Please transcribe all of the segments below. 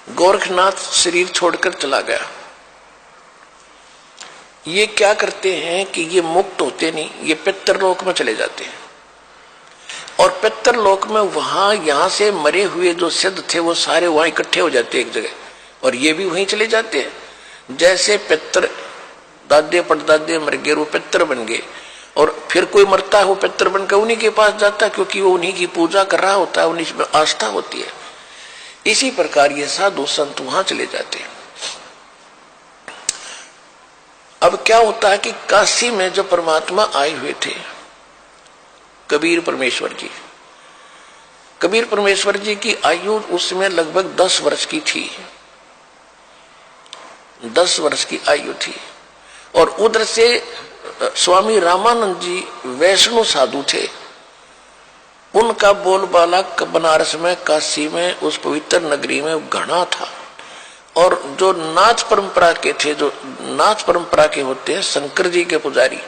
गोरखनाथ शरीर छोड़कर चला गया। ये क्या करते हैं कि ये मुक्त होते नहीं, ये पितरलोक में चले जाते हैं। और पितरलोक में वहां यहां से मरे हुए जो सिद्ध थे वो सारे वहां इकट्ठे हो जाते हैं एक जगह, और ये भी वहीं चले जाते हैं। जैसे पितर दादे परदादे मर गए, वो पितर बन गए, और फिर कोई मरता है वो पितर बनकर उन्हीं के पास जाता है, क्योंकि वो उन्हीं की पूजा कर रहा होता है, उन्हीं में आस्था होती है। इसी प्रकार ये साधु संत वहां चले जाते हैं। अब क्या होता है कि काशी में जो परमात्मा आए हुए थे कबीर परमेश्वर जी, कबीर परमेश्वर जी की आयु उसमें लगभग 10 वर्ष की थी, 10 वर्ष की आयु थी। और उधर से स्वामी रामानंद जी वैष्णव साधु थे, उनका बोलबाला बनारस में, काशी में, उस पवित्र नगरी में घना था। और जो नाथ परंपरा के थे, जो नाथ परंपरा के होते हैं शंकर जी के पुजारी,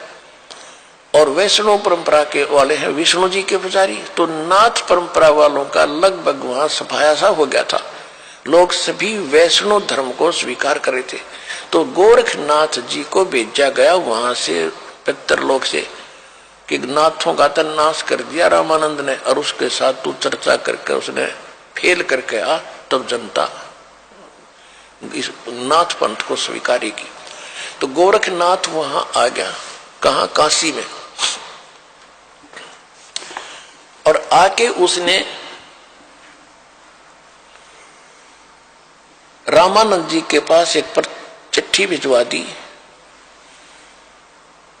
और वैष्णव परंपरा के वाले हैं विष्णु जी के पुजारी, तो नाथ परंपरा वालों का लगभग वहां सफाया सा हो गया था। लोग सभी वैष्णव धर्म को स्वीकार कर रहे थे। तो गोरखनाथ जी को भेजा गया वहां से पितरलोक से कि नाथों का तो नाश कर दिया रामानंद ने, और उसके साथ तू चर्चा करके उसने फेल करके आ, तब जनता इस नाथ पंथ को स्वीकारेगी। तो गोरखनाथ वहां आ गया, कहा काशी में, और आके उसने रामानंद जी के पास एक पर चिट्ठी भिजवा दी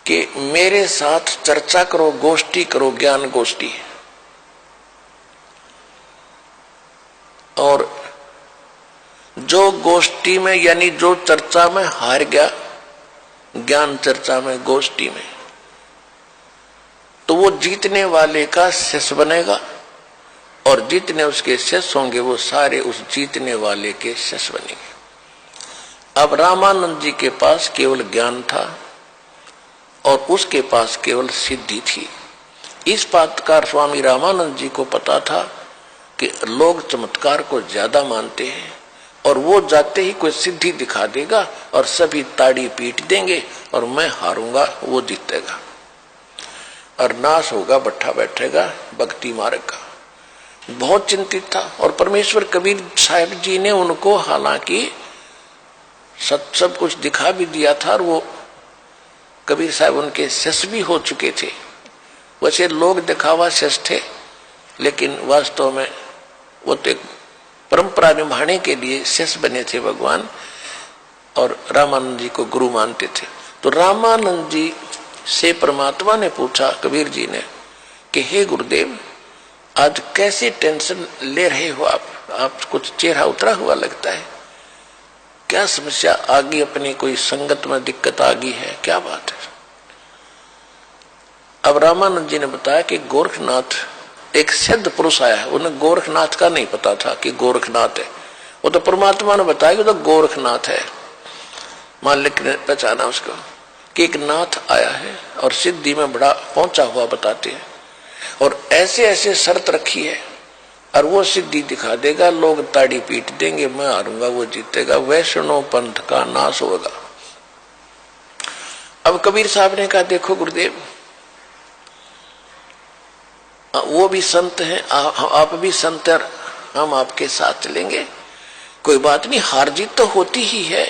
कि मेरे साथ चर्चा करो, गोष्ठी करो, ज्ञान गोष्ठी। और जो गोष्ठी में यानी जो चर्चा में हार गया, ज्ञान चर्चा में, गोष्ठी में, तो वो जीतने वाले का शिष्य बनेगा, और जितने उसके शिष्य होंगे वो सारे उस जीतने वाले के शिष्य बनेंगे। अब रामानंद जी के पास केवल ज्ञान था और उसके पास केवल सिद्धि थी। इस बात का स्वामी रामानंद जी को पता था कि लोग चमत्कार को ज्यादा मानते हैं, और वो जाते ही कोई सिद्धि दिखा देगा और सभी ताड़ी पीट देंगे, और मैं हारूंगा, वो जीतेगा, और नाश होगा, बैठा बैठेगा भक्ति मार्ग का। बहुत चिंतित था। और परमेश्वर कबीर साहब जी ने उनको हालांकि सब कुछ दिखा भी दिया था, और वो कबीर साहब उनके शिष्य भी हो चुके थे। वैसे लोग दिखावा शिष्य थे, लेकिन वास्तव में वो तो एक परंपरा निभाने के लिए शिष्य बने थे भगवान, और रामानंद जी को गुरु मानते थे। तो रामानंद जी से परमात्मा ने पूछा, कबीर जी ने, कि हे गुरुदेव, आज कैसे टेंशन ले रहे हो आप कुछ चेहरा उतरा हुआ लगता है, क्या समस्या आ गई, अपनी कोई संगत में दिक्कत आ गई है, क्या बात है? अब रामानंद जी ने बताया कि गोरखनाथ एक सिद्ध पुरुष आया है। उन्हें गोरखनाथ का नहीं पता था कि गोरखनाथ है, वो तो परमात्मा ने बताया कि तो गोरखनाथ है। मालिक ने पहचाना उसको कि एक नाथ आया है और सिद्धि में बड़ा पहुंचा हुआ बताते हैं, और ऐसे ऐसे शर्त रखी है, और वो सिद्धि दिखा देगा, लोग ताड़ी पीट देंगे, मैं हारूंगा, वो जीतेगा, वैष्णव पंथ का नाश होगा। अब कबीर साहब ने कहा, देखो गुरुदेव, वो भी संत हैं, आप भी संत हैं, हम आपके साथ चलेंगे, कोई बात नहीं, हार जीत तो होती ही है,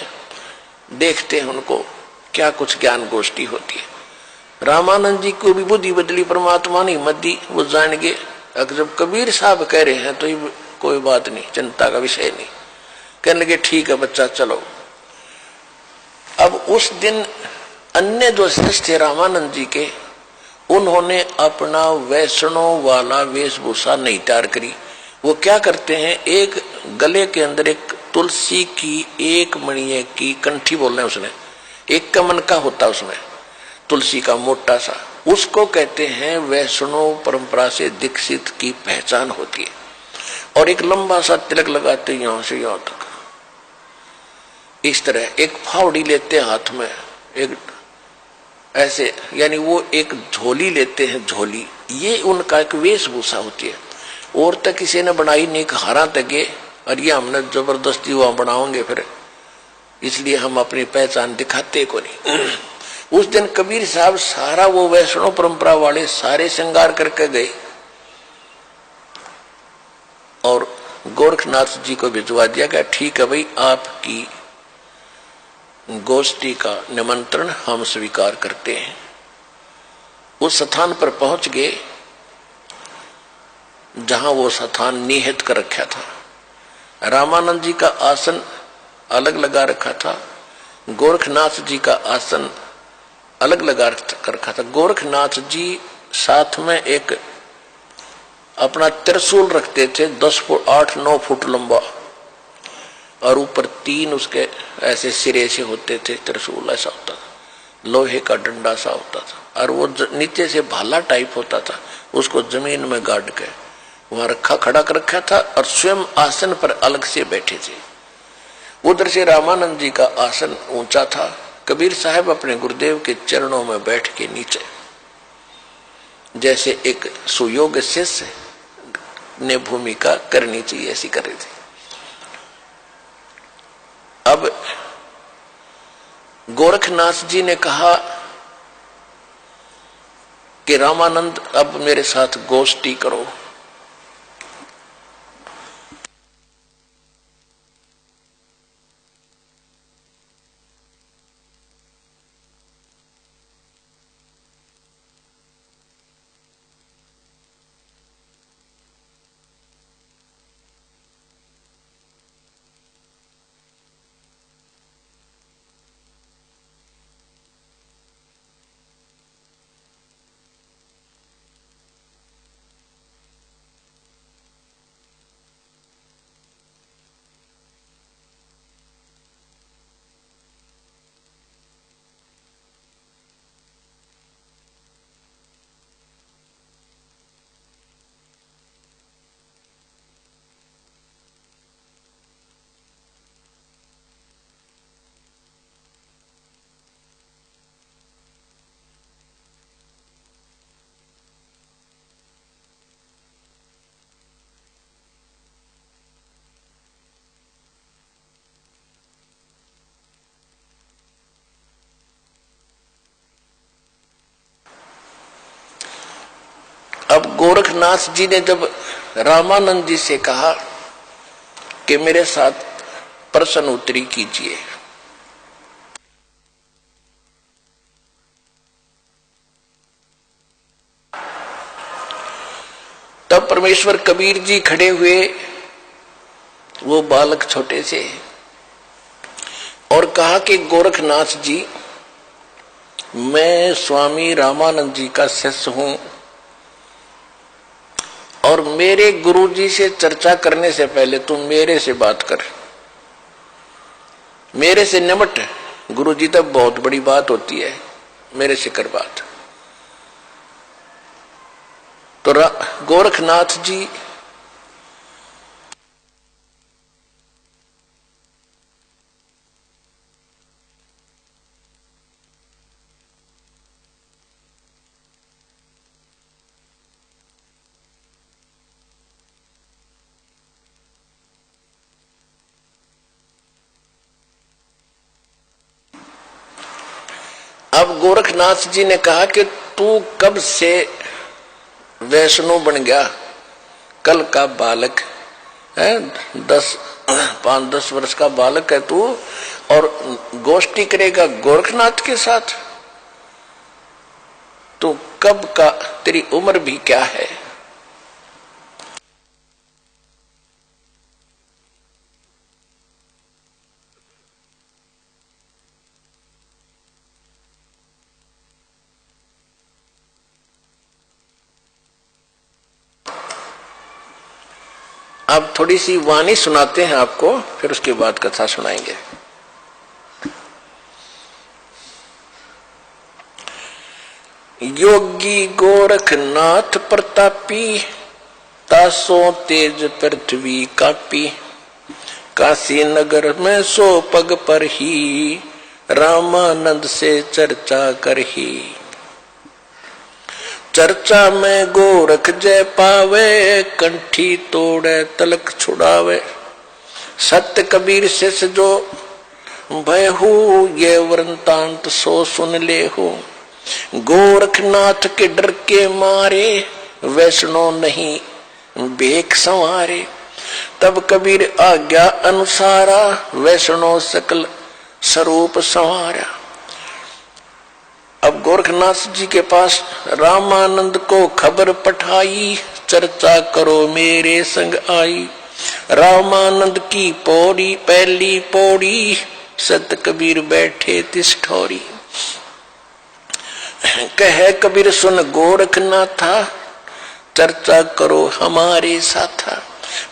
देखते हैं उनको क्या कुछ ज्ञान गोष्ठी होती है। रामानंद जी को भी बुद्धि बदली, परमात्मा ने हिम्मत दी, वो जान गए अगर जब कबीर साहब कह रहे हैं तो ये कोई बात नहीं, चिंता का विषय नहीं। कहने लगे ठीक है बच्चा, चलो। अब उस दिन अन्य जो शिष्य थे रामानंद जी के, उन्होंने अपना वैष्णव वाला वेशभूषा नहीं तैयार करी। वो क्या करते हैं, एक गले के अंदर एक तुलसी की एक मणिये की कंठी बोल रहे हैं, उसने एक कमन का होता उसमें तुलसी का मोटा सा, उसको कहते हैं वैष्णव परंपरा से दीक्षित की पहचान होती है। और एक लंबा सा तिलक लगाते यहां से यहां तक, इस तरह एक फावड़ी लेते हाथ में, एक ऐसे, यानी वो एक झोली लेते हैं, झोली, ये उनका एक वेशभूषा होती है। और तक किसी ने बनाई नहीं, हारा तगे और ये हमने जबरदस्ती वहां बनाओगे फिर, इसलिए हम अपनी पहचान दिखाते को नहीं। उस दिन कबीर साहब सारा वो वैष्णव परंपरा वाले सारे श्रृंगार करके गए और गोरखनाथ जी को भिजवा दिया गया। ठीक है भाई, आपकी गोष्ठी का निमंत्रण हम स्वीकार करते हैं। उस स्थान पर पहुंच गए जहां वो स्थान निहित कर रखा था। रामानंद जी का आसन अलग लगा रखा था, गोरखनाथ जी का आसन अलग लगा कर रखा था। गोरखनाथ जी साथ में एक अपना त्रिशूल रखते थे, 10 फुट 8-9 फुट लंबा, और ऊपर 3 उसके ऐसे सिरे से होते थे। त्रिशूल ऐसा होता था, लोहे का डंडा सा होता था, और वो नीचे से भाला टाइप होता था, उसको जमीन में गाड़ के वहां रखा खड़ा कर रखा था, और स्वयं आसन पर अलग से बैठे थे। उधर से रामानंद जी का आसन ऊंचा था। कबीर साहब अपने गुरुदेव के चरणों में बैठ के नीचे, जैसे एक सुयोग्य शिष्य ने भूमिका करनी चाहिए ऐसी कर रहे थे। अब गोरखनाथ जी ने कहा कि रामानंद अब मेरे साथ गोष्ठी करो। अब गोरखनाथ जी ने जब रामानंद जी से कहा कि मेरे साथ प्रश्न उत्तरी कीजिए, तब परमेश्वर कबीर जी खड़े हुए, वो बालक छोटे से, और कहा कि गोरखनाथ जी, मैं स्वामी रामानंद जी का शिष्य हूं, और मेरे गुरुजी से चर्चा करने से पहले तुम मेरे से बात कर, मेरे से निमट। गुरुजी तब बहुत बड़ी बात होती है, मेरे से कर बात। तो गोरखनाथ जी अब गोरखनाथ जी ने कहा कि तू कब से वैष्णव बन गया? कल का बालक है, 5-10 वर्ष का बालक है तू, और गोष्ठी करेगा गोरखनाथ के साथ? तो कब का, तेरी उम्र भी क्या है? अब थोड़ी सी वाणी सुनाते हैं आपको, फिर उसके बाद कथा सुनाएंगे। योगी गोरखनाथ प्रतापी, तासो तेज पृथ्वी कापी, काशी नगर में सो पग पर ही, रामानंद से चर्चा करही। चर्चा में गोरख जय पावे, कंठी तोड़े तलक छुड़ावे, सत्य कबीर शिष्य जो भय हो, ये वृंतांत सो सुन ले हो। गोरखनाथ के डर के मारे वैष्णो नहीं बेख संवारे। तब कबीर आज्ञा अनुसारा वैष्णो सकल स्वरूप संवारा। अब गोरखनाथ जी के पास रामानंद को खबर पठाई, चर्चा करो मेरे संग आई। रामानंद की पौड़ी पहली पौड़ी, सत कबीर बैठे तिस ठौरी। कहे कबीर सुन गोरखनाथा, चर्चा करो हमारे साथा।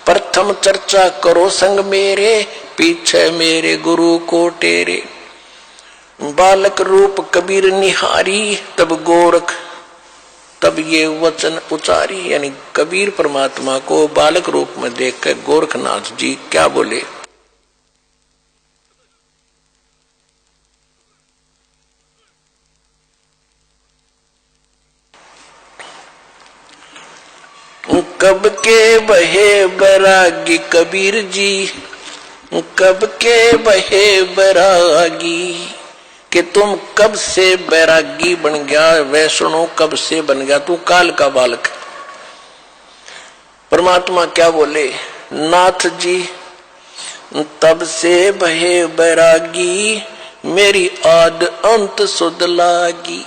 प्रथम चर्चा करो संग मेरे, पीछे मेरे गुरु को टेरे। बालक रूप कबीर निहारी, तब ये वचन उचारी। यानी कबीर परमात्मा को बालक रूप में देखकर गोरखनाथ जी क्या बोले। कब के बहे बैरागी कबीर जी, कब के बहे बैरागी, कि तुम कब से बैरागी बन गया, वैष्णो कब से बन गया, तू काल का बालक। परमात्मा क्या बोले, नाथ जी तब से बहे बैरागी, मेरी आद अंत सुध लागी।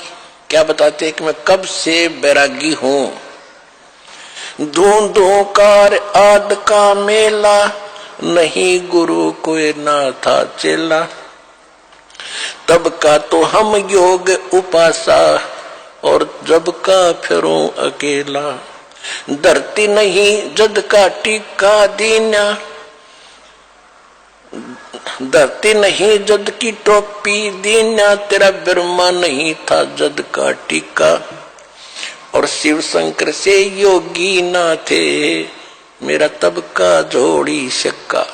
क्या बताते हैं कि मैं कब से बैरागी हूं। धूंधों कार आद का मेला, नहीं गुरु कोई ना था चेला। तब का तो हम योग उपासा, और जब का फिरूं अकेला। धरती नहीं जद का टीका दीना, धरती नहीं जद की टोपी दीना। तेरा ब्रह्मा नहीं था जद का टीका, और शिव शंकर से योगी ना थे, मेरा तब का जोड़ी शक्का।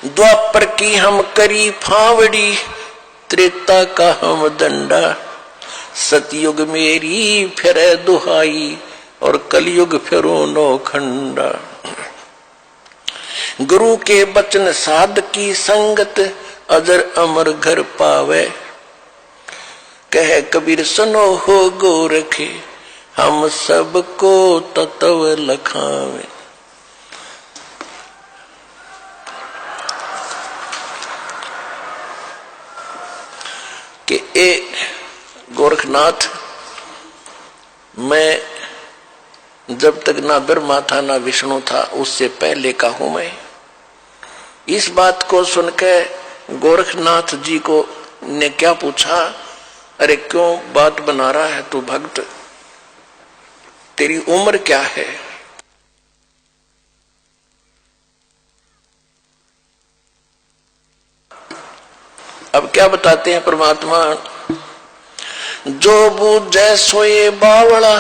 द्वापर की हम करी फावड़ी, त्रेता का हम दंडा। सतयुग मेरी फिर दुहाई, और कलयुग फिरो नौखंडा। गुरु के बचन साध की संगत, अजर अमर घर पावे। कहे कबीर सुनो हो गोरखे, हम सबको तत्व लखावे। कि ए गोरखनाथ, मैं जब तक ना ब्रह्मा था ना विष्णु था, उससे पहले का हूं मैं। इस बात को सुनकर गोरखनाथ जी को ने क्या पूछा, अरे क्यों बात बना रहा है तू भक्त, तेरी उम्र क्या है। अब क्या बताते हैं परमात्मा, जो बूझे सोए बावड़ा,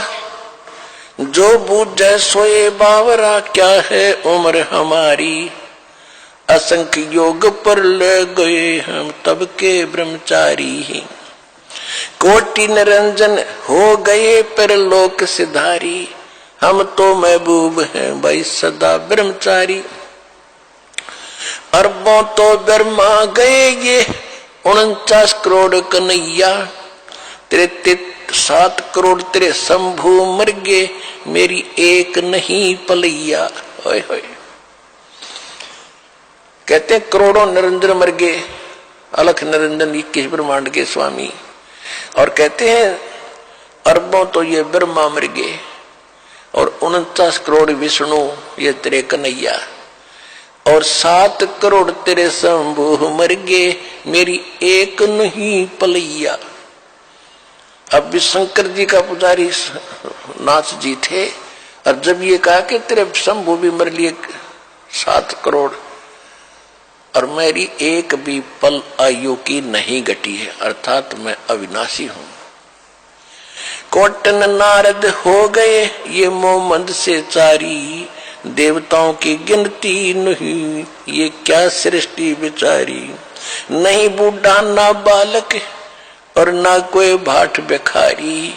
जो बूझे सोए बावरा, क्या है उम्र हमारी। असंख्य योग पर ले गए हम तब के ब्रह्मचारी। कोटि निरंजन हो गए पर लोक सिधारी, हम तो महबूब हैं भाई सदा ब्रह्मचारी। अरबों तो ब्रह्मा गए ये 49 करोड़ कन्हैया, तेरे 7 करोड़ तेरे शंभु मर गए, मेरी एक नहीं पलैया। होय होय। कहते हैं करोड़ों निरंजन मर गए, अलख निरंजन 21 ब्रह्मांड के स्वामी। और कहते हैं अरबों तो ये ब्रह्मा मर गए, और 49 करोड़ विष्णु ये तेरे कन्हैया, और 7 करोड़ तेरे शंभु मर गए, मेरी एक नहीं पलैया। अब भी शंकर जी का पुजारी नाथ जी थे, और जब ये कहा कि तेरे शंभु भी मर लिए 7 करोड़, और मेरी एक भी पल आयु की नहीं घटी है, अर्थात मैं अविनाशी हूं। कोटन नारद हो गए ये मोहम्मद से चारी, देवताओं की गिनती नहीं ये क्या सृष्टि बिचारी। नहीं बूढ़ा ना बालक और ना कोई भाट भिखारी,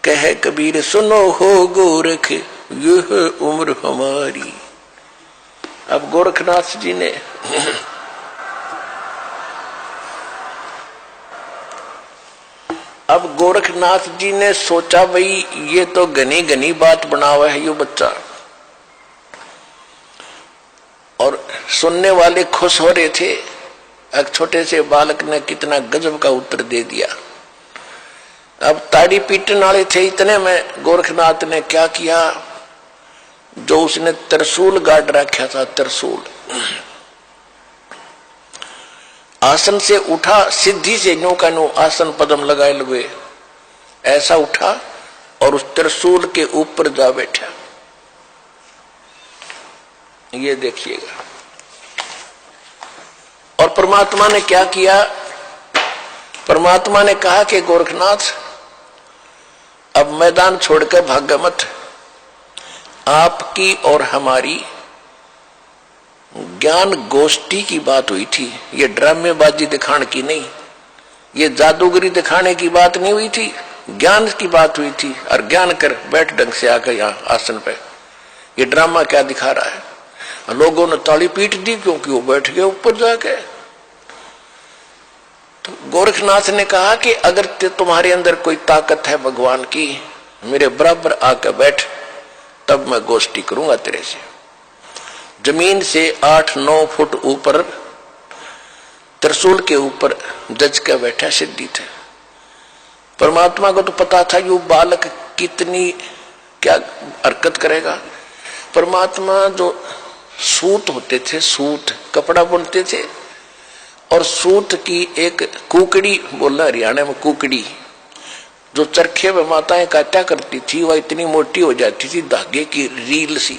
कहे कबीर सुनो हो गोरख यह उम्र हमारी। अब गोरखनाथ जी ने सोचा भाई ये तो घनी घनी बात बना हुआ है ये बच्चा, और सुनने वाले खुश हो रहे थे। एक छोटे से बालक ने कितना गजब का उत्तर दे दिया। अब ताड़ी पीटने वाले थे इतने में गोरखनाथ ने क्या किया, जो उसने त्रिशूल गाड़ रखा था, त्रिशूल आसन से उठा, सिद्धि से नो का नो आसन पदम लगाए हुए ऐसा उठा और उस त्रिशूल के ऊपर जा बैठा। ये देखिएगा। और परमात्मा ने क्या किया, परमात्मा ने कहा कि गोरखनाथ अब मैदान छोड़कर भाग मत। आपकी और हमारी ज्ञान गोष्ठी की बात हुई थी, ये ड्रामेबाजी दिखाने की नहीं, ये जादूगरी दिखाने की बात नहीं हुई थी, ज्ञान की बात हुई थी। और ज्ञान कर बैठ ढंग से आकर यहाँ आसन पे, ये ड्रामा क्या दिखा रहा है। लोगों ने ताली पीट दी क्योंकि वो बैठ गए ऊपर जाके। तो गोरखनाथ ने कहा कि अगर तुम्हारे अंदर कोई ताकत है भगवान की, मेरे बराबर आकर बैठ, तब मैं गोष्ठी करूंगा तेरे से। जमीन से 8-9 फुट ऊपर त्रिशूल के ऊपर जज के बैठा सिद्धि थे। परमात्मा को तो पता था ये बालक कितनी क्या हरकत करेगा। परमात्मा जो सूत होते थे, सूत कपड़ा बुनते थे, और सूत की एक कुकड़ी, बोलना हरियाणा में कुकड़ी, जो चरखे में माताएं काटा करती थी, वह इतनी मोटी हो जाती थी, धागे की रील सी,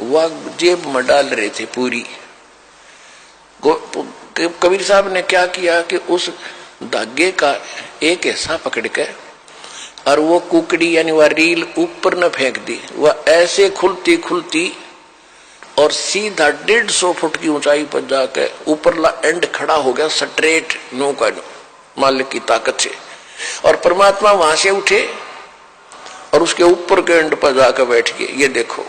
वह जेब में डाल रहे थे पूरी। कबीर साहब ने क्या किया कि उस धागे का एक हिस्सा पकड़ के और वो कुकड़ी यानी वह रील ऊपर न फेंक दी। वह ऐसे खुलती खुलती और सीधा 150 फुट की ऊंचाई पर जाकर ऊपरला एंड खड़ा हो गया, स्ट्रेट नो का नो, मालिक की ताकत से। और परमात्मा वहां से उठे और उसके ऊपर के एंड पर जाकर बैठ गए। ये देखो,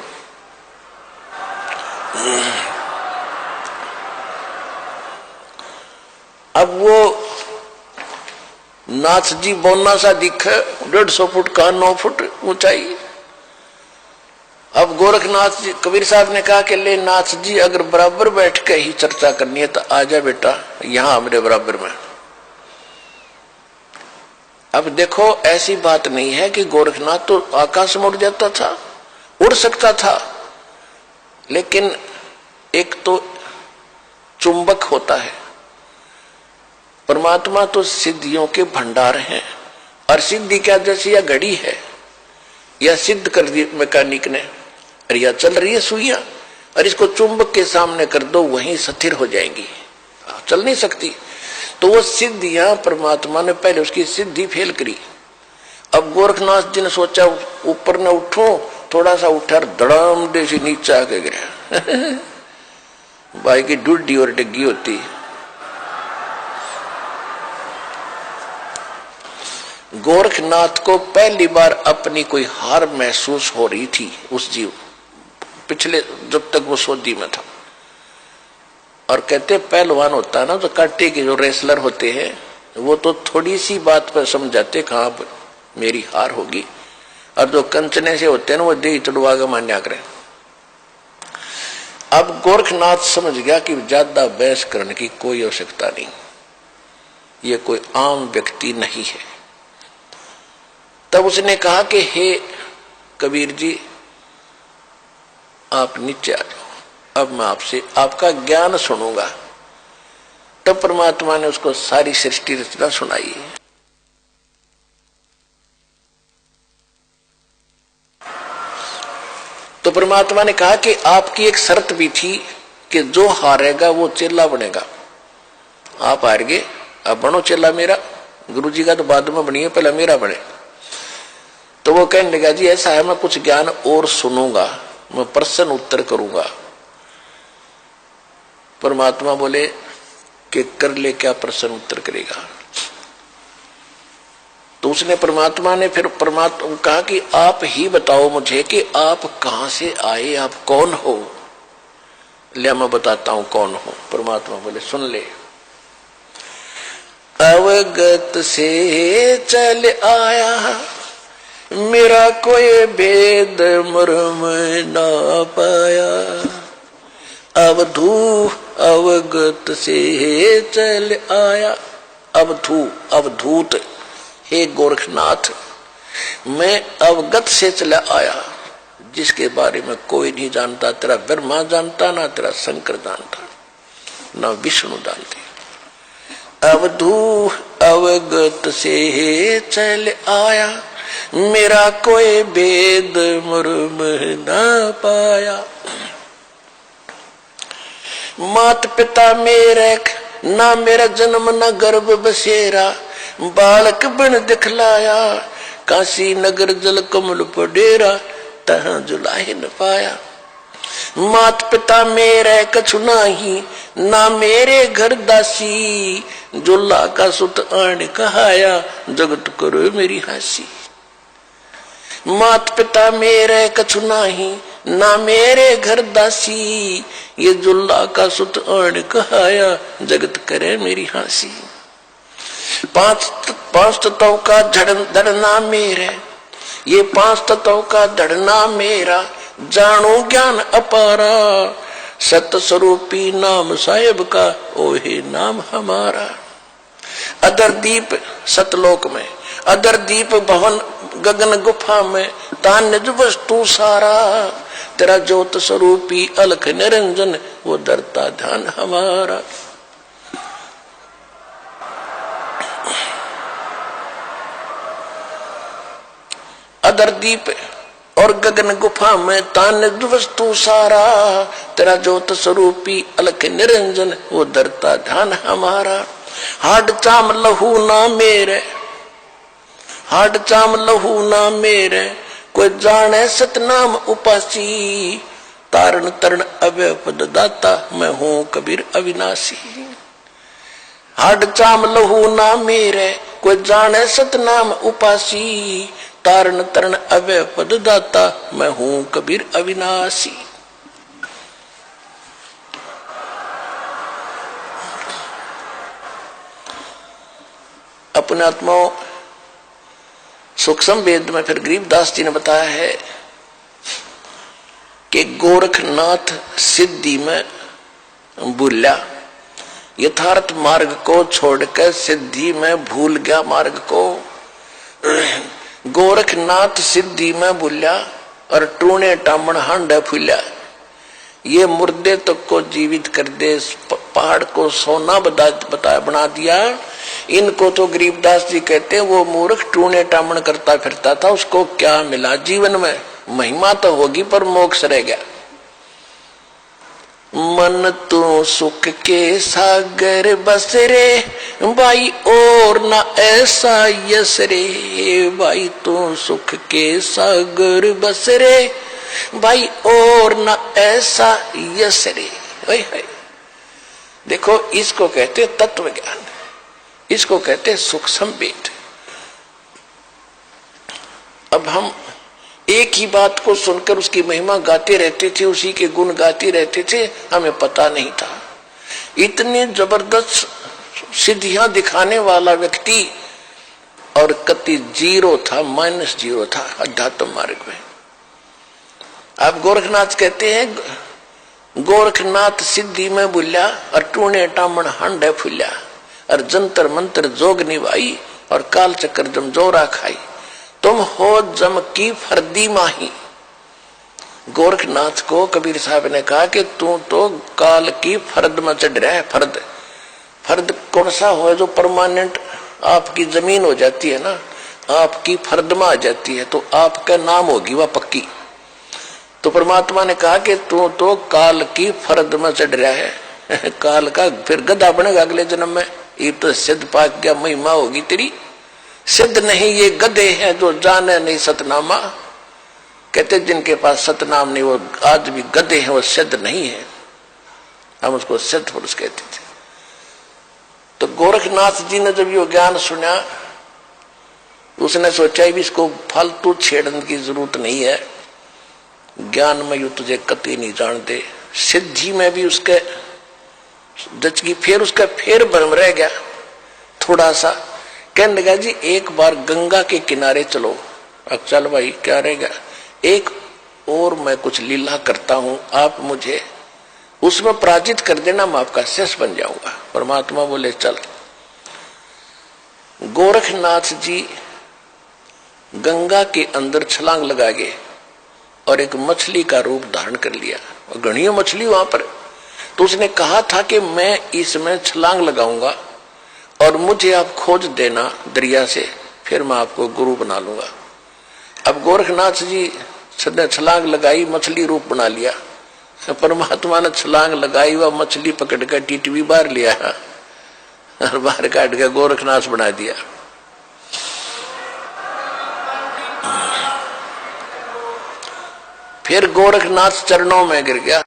अब वो नाथ जी बोना सा दिखे, 150 फुट का 9 फुट ऊंचाई। अब गोरखनाथ जी, कबीर साहब ने कहा कि ले नाथ जी, अगर बराबर बैठ के ही चर्चा करनी है तो आजा बेटा यहां मेरे बराबर में। अब देखो, ऐसी बात नहीं है कि गोरखनाथ तो आकाश में उड़ जाता था, उड़ सकता था, लेकिन एक तो चुंबक होता है। परमात्मा तो सिद्धियों के भंडार हैं, और सिद्धि क्या जैसी या घड़ी है, या सिद्ध कर दी मैकेनिक ने, और या चल रही है सुइयां, और इसको चुंबक के सामने कर दो वहीं स्थिर हो जाएंगी, चल नहीं सकती। तो वो सिद्धियां परमात्मा ने पहले उसकी सिद्धि फेल करी। अब गोरखनाथ जी ने सोचा ऊपर न उठो, थोड़ा सा उठा, धड़ाम दे से नीचे आके गिरा। भाई की डुड्डी और डिग्गी होती। गोरखनाथ को पहली बार अपनी कोई हार महसूस हो रही थी उस जीव, पिछले जब तक वो सोदी में था। और कहते पहलवान होता है ना, तो काटे के जो रेसलर होते हैं, वो तो थोड़ी सी बात पर समझाते कहाँ मेरी हार होगी, और जो कंचने से होते हैं ना, वो दे चढ़वा के मान्या करें। अब गोरखनाथ समझ गया कि ज्यादा बहस करने की कोई आवश्यकता नहीं, ये कोई आम व्यक्ति नहीं है। तब उसने कहा कि हे कबीर जी, आप नीचे आ जाओ, अब मैं आपसे आपका ज्ञान सुनूंगा। तब परमात्मा ने उसको सारी सृष्टि रचना सुनाई। तो परमात्मा ने कहा कि आपकी एक शर्त भी थी कि जो हारेगा वो चेला बनेगा। आप हार गए, अब बनो चेला मेरा। गुरुजी का तो बाद में बनिए, पहले मेरा बने। तो वो कहने लगा, जी ऐसा है, मैं कुछ ज्ञान और सुनूंगा, मैं प्रश्न उत्तर करूंगा। परमात्मा बोले कि कर ले, क्या प्रश्न उत्तर करेगा। तो उसने परमात्मा ने फिर परमात्मा कहा कि आप ही बताओ मुझे कि आप कहां से आए, आप कौन हो। लिया मैं बताता हूं कौन हूं। परमात्मा बोले सुन ले। अवगत से चल आया मेरा कोई भेद मर्म ना पाया। अवधू अवगत से चल आया। अवधू अवधूत हे गोरखनाथ मैं अवगत से चला आया जिसके बारे में कोई नहीं जानता। तेरा ब्रह्मा जानता ना तेरा शंकर जानता ना विष्णु जानते। अवधू अवगत से चल आया मेरा कोई भेद मर्म ना पाया। मात पिता मेरे ना मेरा जन्म न गर्भ बसेरा। बालक बन दिखलाया काशी नगर जल कमल पडेरा तहाँ जुलाहे न पाया। मात पिता मेरे कछु नाही ना मेरे घर दासी। जुल्ला का सुत आण कहाया जगत करो मेरी हासी। मात पिता मेरे कछु नाही ना मेरे घर दासी। ये जुल्ला का सुत आण कहाया जगत करे मेरी हासी। पांच तत्वों का धड़ना मेरे ये पांच तत्वों का धड़ना मेरा। जानो ज्ञान अपारा सत स्वरूपी नाम साहेब का ओहे नाम हमारा। अदर दीप सतलोक में अदर दीप भवन गगन गुफा में तान निज वस्तु सारा। तेरा ज्योत स्वरूपी अलख निरंजन वो डरता ध्यान हमारा। अदर दीप और गगन गुफा में तान वस्तु सारा। तेरा ज्योत स्वरूपी अलख निरंजन वो डरता ध्यान हमारा। हाड चाम लहू ना मेरे हाड चाम लहू ना मेरे कोई जाने सतनाम उपासी। तारण तरण अव्यय पद दाता मैं हूं कबीर अविनाशी। हाड चाम लहू ना मेरे कोई जाने सतनाम उपासी। तारण तरण अव्यय पद दाता मैं हूं कबीर अविनाशी। अपने आत्माओं सूक्ष्म वेद में फिर गरीबदास जी ने बताया है कि गोरखनाथ सिद्धि में भूला। यथार्थ मार्ग को छोड़कर सिद्धि में भूल गया मार्ग को। गोरखनाथ सिद्धि में भूला और टूने टामण हांडा फूला। ये मुर्दे तक को जीवित कर दे पहाड़ को सोना बना दिया। इनको तो गरीबदास जी कहते हैं वो मूर्ख टूने टामण करता फिरता था उसको क्या मिला जीवन में। महिमा तो होगी पर मोक्ष रह गया। मन तो सुख के सागर बस रे भाई और ना ऐसा यस रे। भाई तो सुख के सागर बस रे भाई और ना ऐसा यस रे। देखो इसको कहते तत्व ज्ञान इसको कहते सूक्ष्म वेद। अब हम एक ही बात को सुनकर उसकी महिमा गाते रहते थे उसी के गुण गाते रहते थे हमें पता नहीं था। इतनी जबरदस्त सिद्धियां दिखाने वाला व्यक्ति और कति जीरो था -0 था अध्यात्म मार्ग में। आप गोरखनाथ कहते हैं गोरखनाथ सिद्धि में भूल्या और टूने टामण हांडे फूल्या और जंतर मंत्र जोग निभाई और काल चक्कर जम जोरा खाई। तुम हो जम की फर्दी माही। गोरखनाथ को कबीर साहब ने कहा कि तू तो काल की फर्द में चढ़ रहा है। फर्द कौन सा हो जो परमानेंट आपकी जमीन हो जाती है ना आपकी फर्द में आ जाती है तो आपका नाम होगी वह पक्की। तो परमात्मा ने कहा कि तू तो काल की फर्द में चढ़ रहा है। काल का फिर गधा बनेगा अगले जन्म में। ये तो सिद्ध पाक क्या महिमा होगी तेरी। सिद्ध नहीं ये गधे हैं जो जाने नहीं सतनामा। कहते जिनके पास सतनाम नहीं वो आज भी गधे हैं वो सिद्ध नहीं है। हम उसको सिद्ध पुरुष कहते थे। तो गोरखनाथ जी ने जब ये ज्ञान सुना उसने सोचा भी इसको फालतू छेड़ने की जरूरत नहीं है। ज्ञान में यू तुझे कति नहीं जानते सिद्धि में भी उसके जच गई। फिर उसका फिर भ्रम रह गया थोड़ा सा, कहने लगा जी एक बार गंगा के किनारे चलो। अब चल भाई क्या रहेगा, एक और मैं कुछ लीला करता हूं, आप मुझे उसमें पराजित कर देना, मैं आपका शिष्य बन जाऊंगा। परमात्मा बोले चल। गोरखनाथ जी गंगा के अंदर छलांग लगा गए और एक मछली का रूप धारण कर लिया, और घनी मछली वहां पर। तो उसने कहा था कि मैं इसमें छलांग लगाऊंगा और मुझे आप खोज देना दरिया से, फिर मैं आपको गुरु बना लूंगा। अब गोरखनाथ जी ने छलांग लगाई, मछली रूप बना लिया। परमात्मा ने छलांग लगाई, वह मछली पकड़ कर टिटवी बाहर लिया और बाहर काट के गोरखनाथ बना दिया। फिर गोरखनाथ चरणों में गिर गया।